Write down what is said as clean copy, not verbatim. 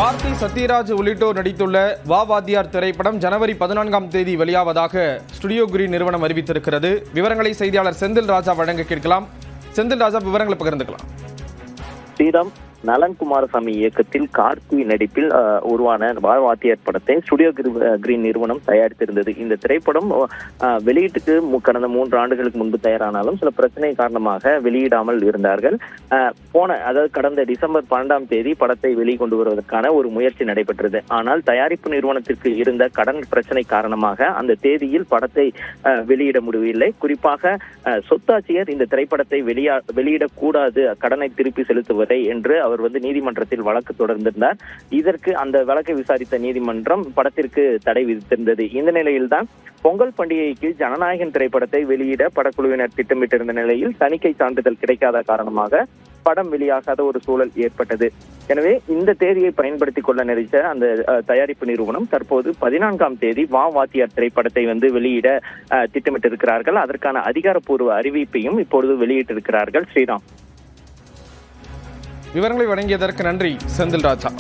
கார்த்தி, சத்யராஜ் உள்ளிட்டோர் நடித்துள்ள வா வாத்தியார் திரைப்படம் ஜனவரி 14ஆம் தேதி வெளியாவதாக ஸ்டுடியோ கிரீன் நிறுவனம் அறிவித்திருக்கிறது. விவரங்களை செய்தியாளர் செந்தில் ராஜா வழங்க கேட்கலாம். செந்தில் ராஜா, விவரங்களை பகிர்ந்துக்கலாம். ஸ்ரீராம் நலன் குமாரசாமி இயக்கத்தில் கார்த்தி நடிப்பில் உருவான வா வாத்தியார் படத்தை ஸ்டுடியோ கிரீன் நிறுவனம் தயாரித்திருந்தது. இந்த திரைப்படம் வெளியீட்டுக்கு கடந்த 3 ஆண்டுகளுக்கு முன்பு தயாரானாலும் சில பிரச்சனை காரணமாக வெளியிடாமல் இருந்தார்கள். அதாவது கடந்த டிசம்பர் 12ஆம் தேதி படத்தை வெளிக்கொண்டு வருவதற்கான ஒரு முயற்சி நடைபெற்றது. ஆனால் தயாரிப்பு நிறுவனத்திற்கு இருந்த கடன் பிரச்சனை காரணமாக அந்த தேதியில் படத்தை வெளியிட முடியவில்லை. குறிப்பாக சொத்தாட்சியர் இந்த திரைப்படத்தை வெளியிடக்கூடாது, கடனை திருப்பி செலுத்துவதை என்று அவர் நீதிமன்றத்தில் வழக்கு தொடர்ந்திருந்தார். இதற்கு அந்த வழக்கை விசாரித்த நீதிமன்றம் படத்திற்கு தடை விதித்திருந்தது. இந்த நிலையில்தான் பொங்கல் பண்டிகைக்கு ஜனநாயகன் திரைப்படத்தை வெளியிட படக்குழுவினர் திட்டமிட்டிருந்த நிலையில் தணிக்கை சான்றிதழ் கிடைக்காத காரணமாக படம் வெளியாகாத ஒரு சூழல் ஏற்பட்டது. எனவே இந்த தேதியை பயன்படுத்திக் கொள்ள நினைச்ச அந்த தயாரிப்பு நிறுவனம் தற்போது 14ஆம் தேதி வா வாத்தியார் திரைப்படத்தை வெளியிட திட்டமிட்டிருக்கிறார்கள். அதற்கான அதிகாரப்பூர்வ அறிவிப்பையும் இப்பொழுது வெளியிட்டிருக்கிறார்கள். ஸ்ரீராம், விவரங்களை வழங்கியதற்கு நன்றி செந்தில் ராஜா.